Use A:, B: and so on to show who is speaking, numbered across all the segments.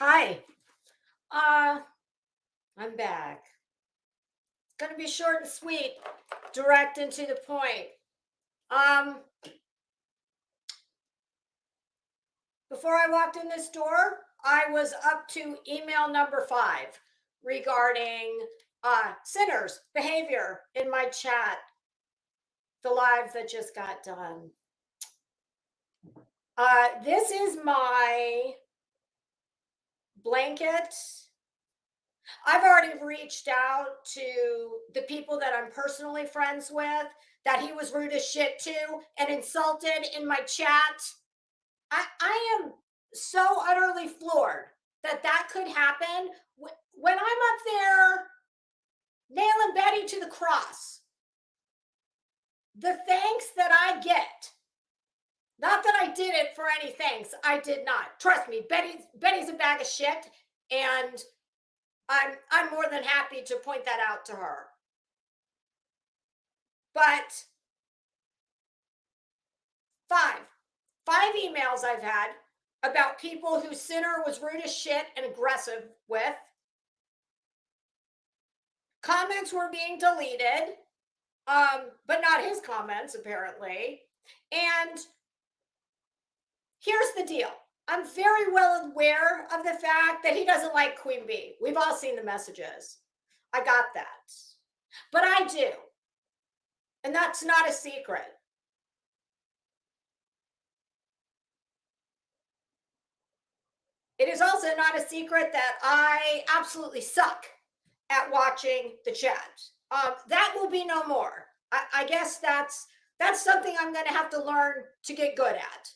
A: Hi. Uh, I'm back. It's gonna be short and sweet, direct and to the point. Um, Before I walked in this door, I was up to email number 5 regarding sinners' behavior in my chat, the live that just got done. This is my blanket. I've already reached out to the people that I'm personally friends with that he was rude as shit to and insulted in my chat. I am so utterly floored that that could happen when I'm up there nailing Betty to the cross. The thanks that I get, not that I did it for any thanks, I did not. Trust me, Betty's a bag of shit, and I'm more than happy to point that out to her. But five emails I've had about people whose sinner was rude as shit and aggressive with. Comments were being deleted, but not his comments, apparently. And here's the deal. I'm very well aware of the fact that he doesn't like Queen Bee. We've all seen the messages. I got that. But I do. And that's not a secret. It is also not a secret that I absolutely suck at watching the chat. That will be no more. I guess that's something I'm going to have to learn to get good at.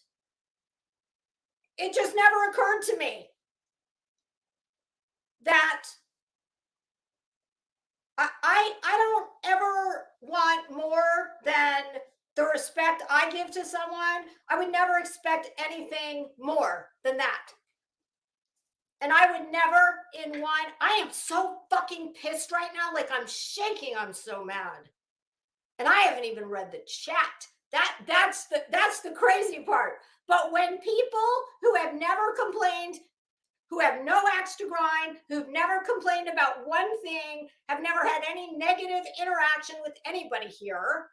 A: It just never occurred to me that I don't ever want more than the respect I give to someone. I would never expect anything more than that. And I would never in one, I am so fucking pissed right now. Like I'm shaking. I'm so mad. And I haven't even read the chat. That's the crazy part. But when people who have never complained, who have no axe to grind, who've never complained about one thing, have never had any negative interaction with anybody here,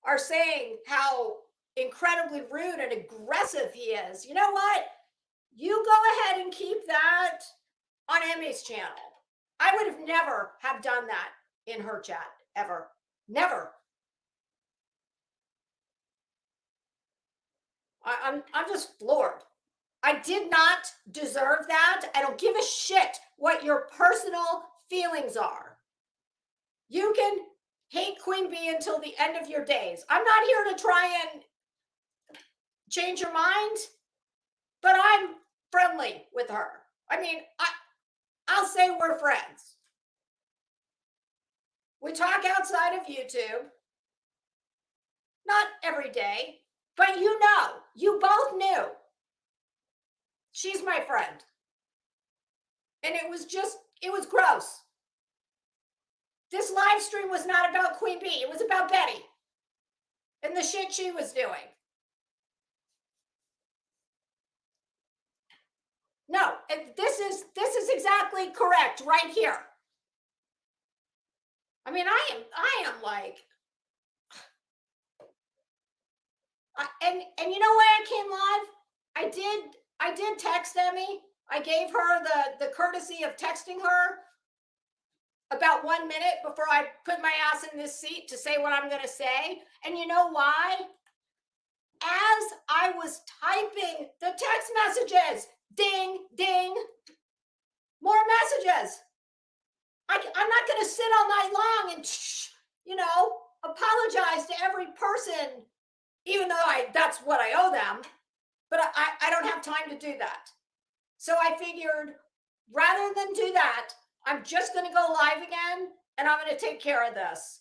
A: are saying how incredibly rude and aggressive he is. You know what? You go ahead and keep that on Emmy's channel. I would have never have done that in her chat ever. Never. I'm just floored. I did not deserve that. I don't give a shit what your personal feelings are. You can hate Queen Bee until the end of your days. I'm not here to try and change your mind, but I'm friendly with her. I mean, I'll say we're friends. We talk outside of YouTube. Not every day, but you both knew. She's my friend. And it was gross. This live stream was not about Queen Bee. It was about Betty and the shit she was doing. No, this is exactly correct right here. I mean, I am like, and you know why I came live? I did text Emmy. I gave her the courtesy of texting her about 1 minute before I put my ass in this seat to say what I'm going to say. And you know why? As I was typing the text messages, ding, ding, more messages. I'm not going to sit all night long and, apologize to every person, even though that's what I owe them. But I don't have time to do that. So I figured rather than do that, I'm just going to go live again and I'm going to take care of this.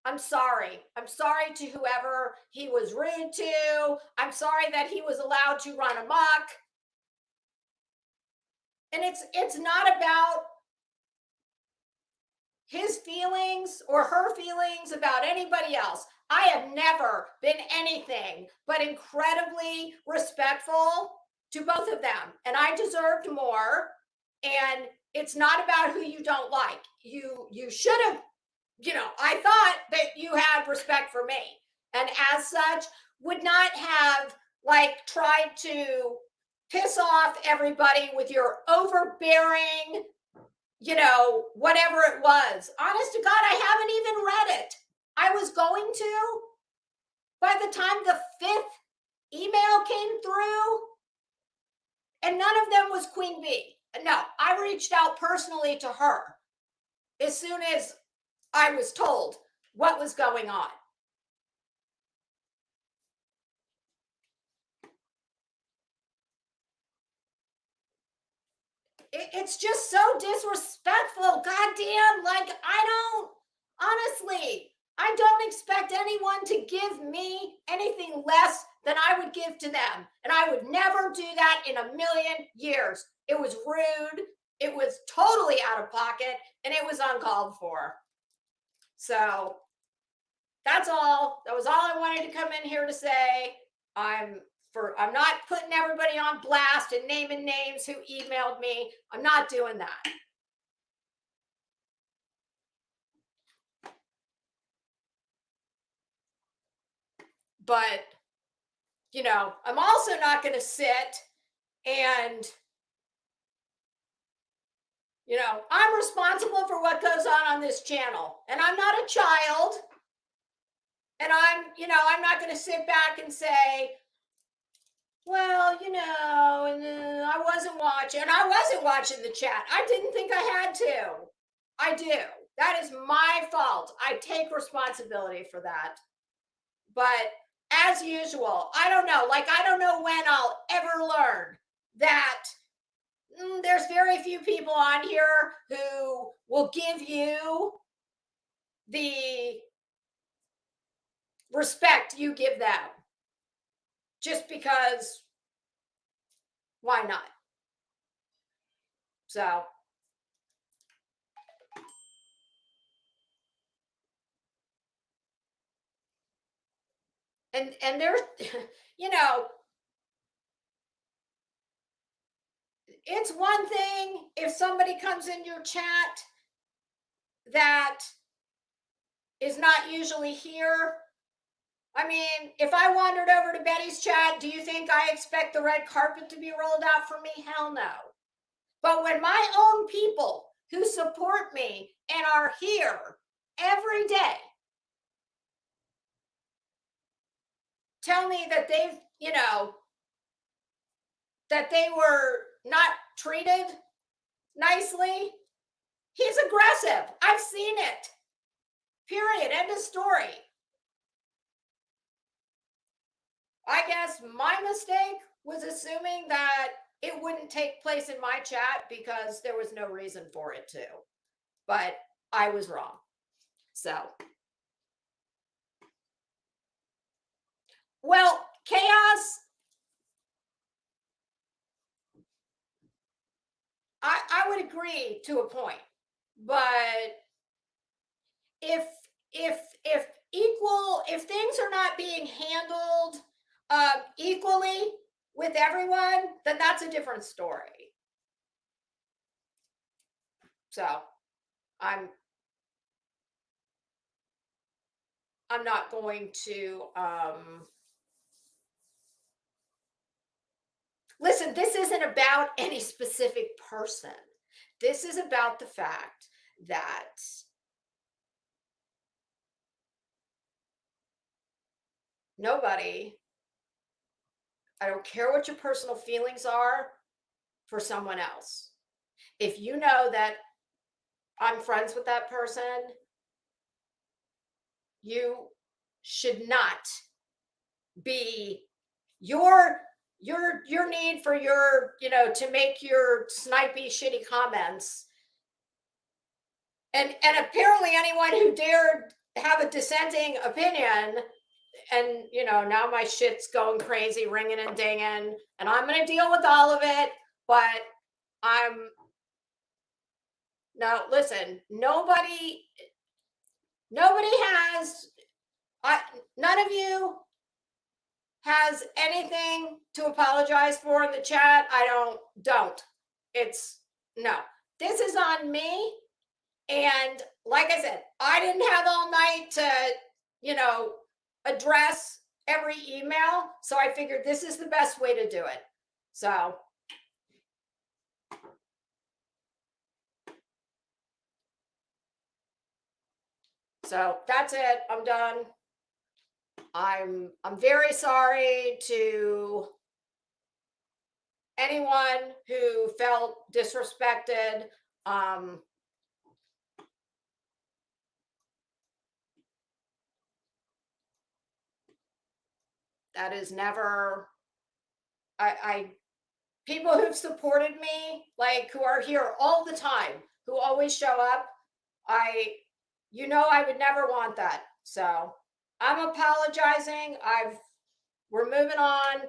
A: I'm sorry. I'm sorry to whoever he was rude to. I'm sorry that he was allowed to run amok. And it's not about his feelings or her feelings about anybody else. I have never been anything but incredibly respectful to both of them, and I deserved more. And it's not about who you don't like. You should have, I thought that you had respect for me, and as such, would not have like tried to piss off everybody with your overbearing, whatever it was. Honest to God, I haven't even read it. I was going to. By the time the fifth email came through, and none of them was Queen Bee. No, I reached out personally to her as soon as I was told what was going on. It's just so disrespectful. Goddamn, like honestly, I don't expect anyone to give me anything less than I would give to them. And I would never do that in a million years. It was rude. It was totally out of pocket, and it was uncalled for. So that's all. That was all I wanted to come in here to say. I'm not putting everybody on blast and naming names who emailed me. I'm not doing that. But, I'm also not going to sit and, I'm responsible for what goes on this channel. And I'm not a child. And I'm not going to sit back and say, well, I wasn't watching. And I wasn't watching the chat. I didn't think I had to. I do. That is my fault. I take responsibility for that. But as usual, I don't know. Like, I don't know when I'll ever learn that there's very few people on here who will give you the respect you give them. Just because, why not? So, and there's, it's one thing if somebody comes in your chat that is not usually here. I mean, if I wandered over to Betty's chat, do you think I expect the red carpet to be rolled out for me? Hell no. But when my own people who support me and are here every day tell me that they've, that they were not treated nicely, he's aggressive. I've seen it. Period. End of story. I guess my mistake was assuming that it wouldn't take place in my chat because there was no reason for it to. But I was wrong. So, well, chaos, I would agree to a point. But if things are not being handled equally with everyone, then that's a different story. So I'm not going to listen. This isn't about any specific person. This is about the fact that nobody, I don't care what your personal feelings are for someone else. If you know that I'm friends with that person, you should not be your need for your, to make your snipey, shitty comments. And apparently anyone who dared have a dissenting opinion, and now my shit's going crazy, ringing and dinging, and I'm going to deal with all of it, but I'm Now, listen, nobody has, I, none of you has anything to apologize for in the chat. I don't. It's no. This is on me. And like I said, I didn't have all night to, you know, address every email. So I figured this is the best way to do it. So that's it. I'm done. I'm very sorry to anyone who felt disrespected. That is never, I people who've supported me, like who are here all the time, who always show up, I I would never want that. So I'm apologizing. We're moving on.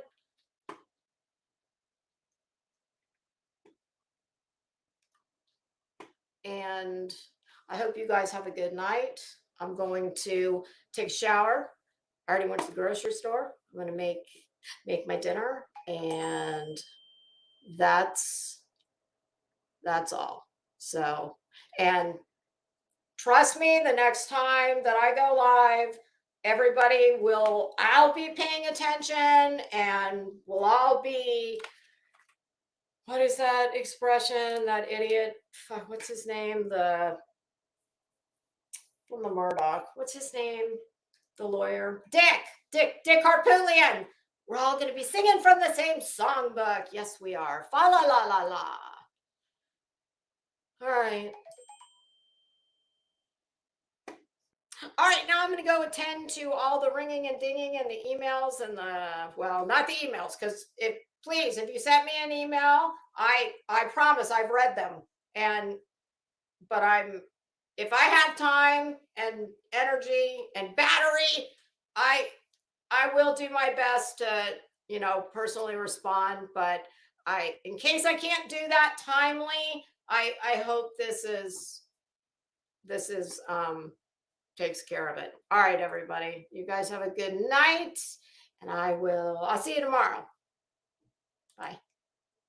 A: And I hope you guys have a good night. I'm going to take a shower. I already went to the grocery store. I'm going to make my dinner, and that's all. So, and trust me, the next time that I go live, I'll be paying attention, and we'll all be, what is that expression? That idiot, fuck, what's his name? From the Murdoch. What's his name? The lawyer. Dick Harpootlian. We're all going to be singing from the same songbook. Yes, we are. Fa la la la la. All right. All right, now I'm going to go attend to all the ringing and dinging and the emails and not the emails, because if you sent me an email, I promise I've read them. But if I have time and energy and battery, I will do my best to, personally respond. But in case I can't do that timely, I hope this is takes care of it. All right, everybody. You guys have a good night, and I'll see you tomorrow. Bye.